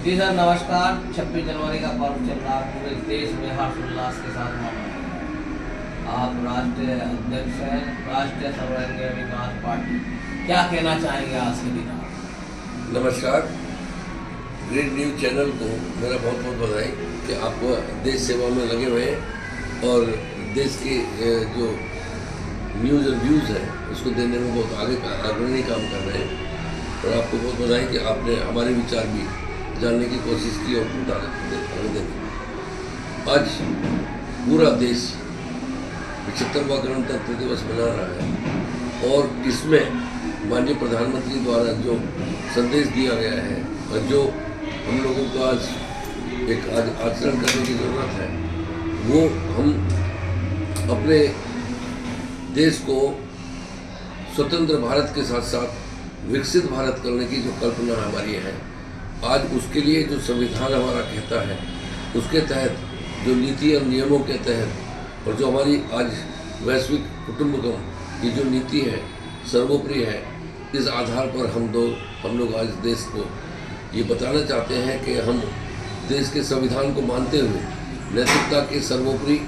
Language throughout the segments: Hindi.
जी सर नमस्कार। 26 जनवरी का पर्व चल रहा है, पूरे देश में हर्षोल्लास के साथ मना रहे हैं। आप राष्ट्रीय अध्यक्ष हैं राष्ट्रीय सर्वांगीण विकास पार्टी, क्या कहना चाहेंगे आज के दिन आप? नमस्कार। ग्रेट न्यूज़ चैनल को मेरा बहुत बहुत बधाई कि आप देश सेवा में लगे हुए हैं और देश के जो न्यूज़ और व्यूज़ हैं उसको देने में बहुत आगे अग्रणी काम कर रहे हैं। और आपको बहुत बधाई कि आपने हमारे विचार भी जानने की कोशिश की और देने की। आज पूरा देश 75वां गणतंत्र दिवस मना रहा है और इसमें माननीय प्रधानमंत्री द्वारा जो संदेश दिया गया है और जो हम लोगों को आज एक आचरण करने की ज़रूरत है, वो हम अपने देश को स्वतंत्र भारत के साथ साथ विकसित भारत करने की जो कल्पना हमारी है, आज उसके लिए जो संविधान हमारा कहता है उसके तहत जो नीति और नियमों के तहत और जो हमारी आज वैश्विक कुटुंबकम की जो नीति है सर्वोपरि है, इस आधार पर हम लोग आज देश को ये बताना चाहते हैं कि हम देश के संविधान को मानते हुए नैतिकता के सर्वोपरि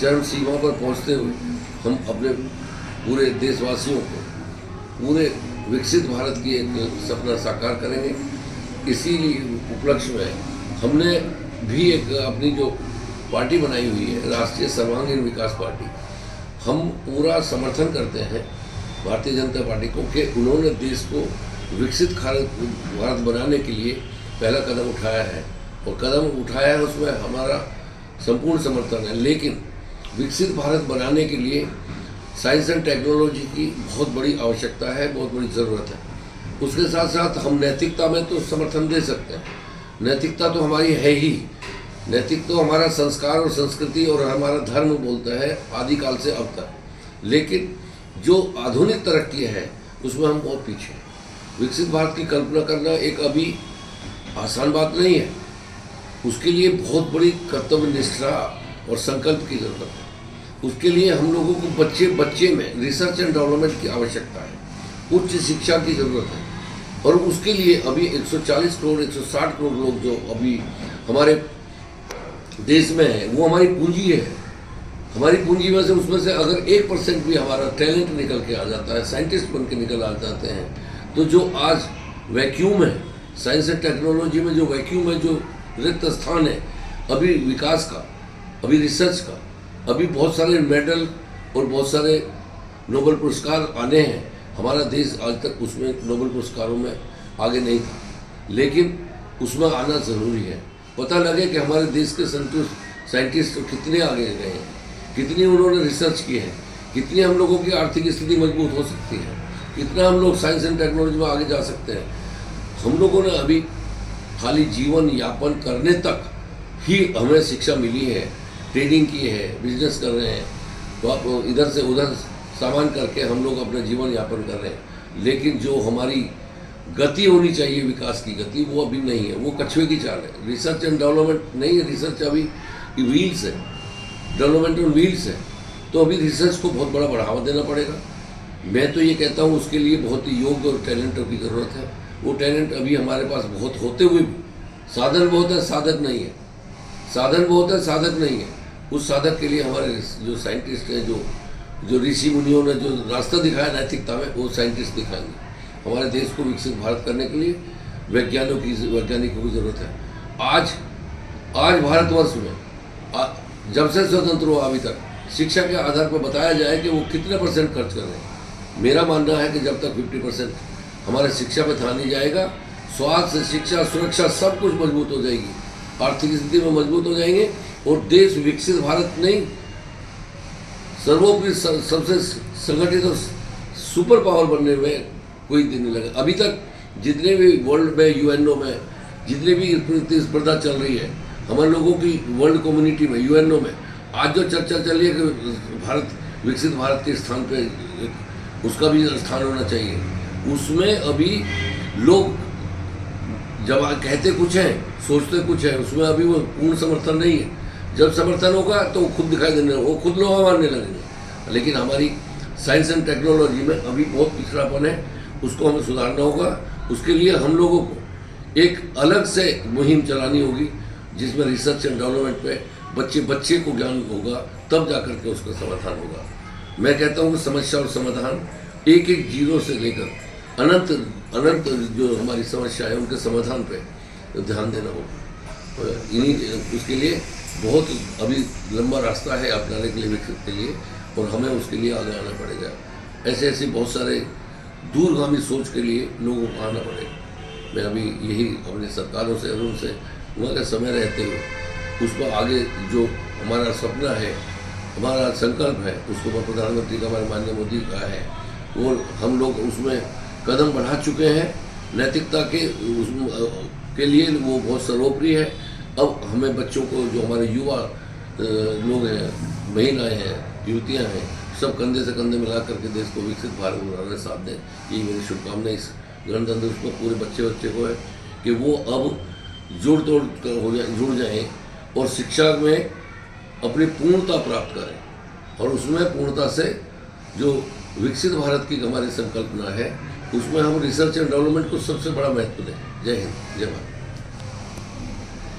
चरम सीमा पर पहुंचते हुए हम अपने पूरे देशवासियों को पूरे विकसित भारत की एक सपना साकार करेंगे। इसीलिए उपलक्ष्य में हमने भी एक अपनी जो पार्टी बनाई हुई है राष्ट्रीय सर्वांगीण विकास पार्टी, हम पूरा समर्थन करते हैं भारतीय जनता पार्टी को कि उन्होंने देश को विकसित भारत बनाने के लिए पहला कदम उठाया है और कदम उठाया है उसमें हमारा संपूर्ण समर्थन है। लेकिन विकसित भारत बनाने के लिए साइंस एंड टेक्नोलॉजी की बहुत बड़ी आवश्यकता है, बहुत बड़ी ज़रूरत है। उसके साथ साथ हम नैतिकता में तो समर्थन दे सकते हैं, नैतिकता तो हमारी है ही, नैतिक तो हमारा संस्कार और संस्कृति और हमारा धर्म बोलता है आदिकाल से अब तक। लेकिन जो आधुनिक तरक्की है उसमें हम बहुत पीछे हैं। विकसित भारत की कल्पना करना एक अभी आसान बात नहीं है, उसके लिए बहुत बड़ी कर्तव्य निष्ठा और संकल्प की ज़रूरत है। उसके लिए हम लोगों को बच्चे में रिसर्च एंड डेवलपमेंट की आवश्यकता है, उच्च शिक्षा की ज़रूरत है। और उसके लिए अभी 140 करोड़ 160 करोड़ लोग जो अभी हमारे देश में है वो हमारी पूंजी है। हमारी पूंजी में से उसमें से अगर 1% भी हमारा टैलेंट निकल के आ जाता है, साइंटिस्ट बन के निकल आ जाते हैं, तो जो आज वैक्यूम है साइंस एंड टेक्नोलॉजी में, जो वैक्यूम है, जो रिक्त स्थान है अभी विकास का, अभी रिसर्च का, अभी बहुत सारे मेडल और बहुत सारे नोबेल पुरस्कार आने हैं। हमारा देश आज तक उसमें नोबेल पुरस्कारों में आगे नहीं था, लेकिन उसमें आना ज़रूरी है। पता लगे कि हमारे देश के साइंटिस्ट कितने आगे गए हैं, कितनी उन्होंने रिसर्च की है, कितनी हम लोगों की आर्थिक स्थिति मजबूत हो सकती है, कितना हम लोग साइंस एंड टेक्नोलॉजी में आगे जा सकते हैं। हम लोगों ने अभी खाली जीवन यापन करने तक ही हमें शिक्षा मिली है, ट्रेडिंग की है, बिजनेस कर रहे हैं, तो आप इधर से उधर सामान करके हम लोग अपना जीवन यापन कर रहे हैं। लेकिन जो हमारी गति होनी चाहिए, विकास की गति, वो अभी नहीं है, वो कछुए की चाल है। रिसर्च एंड डेवलपमेंट नहीं है, रिसर्च अभी व्हील्स है, डेवलपमेंट ऑन व्हील्स है। तो अभी रिसर्च को बहुत बड़ा बढ़ावा देना पड़ेगा। मैं तो ये कहता हूँ उसके लिए बहुत ही योग्य और टैलेंटों की ज़रूरत है। वो टैलेंट अभी हमारे पास बहुत होते हुए भी साधन बहुत है, साधक नहीं है, साधन बहुत है, साधक नहीं है। उस साधक के लिए हमारे जो साइंटिस्ट हैं, जो ऋषि मुनियों ने जो रास्ता दिखाया नैतिकता में, वो साइंटिस्ट दिखाएंगे। हमारे देश को विकसित भारत करने के लिए वैज्ञानिकों की ज़रूरत है। आज भारतवर्ष में जब से स्वतंत्र हुआ अभी तक शिक्षा के आधार पर बताया जाए कि वो कितने % खर्च कर रहे हैं। मेरा मानना है कि जब तक 50% हमारे शिक्षा में ध्यान नहीं जाएगा, स्वास्थ्य, शिक्षा, सुरक्षा सब कुछ मजबूत हो जाएगी, आर्थिक स्थिति में मजबूत हो जाएंगे और देश विकसित भारत नहीं सर्वोपरि सबसे संगठित और सुपर पावर बनने में कोई दिन नहीं लगा। अभी तक जितने भी वर्ल्ड में, यूएनओ में जितने भी प्रतिस्पर्धा चल रही है हमारे लोगों की, वर्ल्ड कम्युनिटी में, यूएनओ में, आज जो चर्चा चल रही है कि भारत विकसित भारत के स्थान पे उसका भी स्थान होना चाहिए, उसमें अभी लोग जब कहते कुछ हैं सोचते कुछ है, उसमें अभी वो पूर्ण समर्थन नहीं है। जब समर्थन होगा तो वो खुद दिखाई देने, वो खुद लोग मानने लगेंगे। लेकिन हमारी साइंस एंड टेक्नोलॉजी में अभी बहुत पिछड़ापन है, उसको हमें सुधारना होगा। उसके लिए हम लोगों को एक अलग से मुहिम चलानी होगी जिसमें रिसर्च एंड डेवलपमेंट पे बच्चे को ज्ञान होगा, तब जाकर के उसका समाधान होगा। मैं कहता हूँ कि समस्या और समाधान एक एक जीरो से लेकर अनंत अनंत जो हमारी समस्या है उनके समाधान पे ध्यान देना होगा। इन्हीं उसके लिए बहुत अभी लंबा रास्ता है अपनाने के लिए, विकसित के लिए, और हमें उसके लिए आगे आना पड़ेगा। ऐसे ऐसे बहुत सारे दूरगामी सोच के लिए लोगों को आना पड़ेगा। मैं अभी यही अपने सरकारों से और उनसे वहाँ का समय रहते हुए उस पर आगे जो हमारा सपना है, हमारा संकल्प है, उसको मैं प्रधानमंत्री का, हमारे माननीय मोदी का है, वो हम लोग उसमें कदम बढ़ा चुके हैं। नैतिकता के लिए वो बहुत सर्वोपरि है। अब हमें बच्चों को, जो हमारे युवा लोग हैं, महिलाएं हैं, युवतियां हैं, सब कंधे से कंधे मिला करके देश को विकसित भारत बनाने साथ दें। यही मेरी शुभकामनाएं इस गणतंत्र दिवस पर पूरे बच्चे को है कि वो अब जुड़ जाएं और शिक्षा में अपनी पूर्णता प्राप्त करें, और उसमें पूर्णता से जो विकसित भारत की हमारी संकल्पना है उसमें हम रिसर्च एंड डेवलपमेंट को सबसे बड़ा महत्व दें। जय हिंद, जय भारत।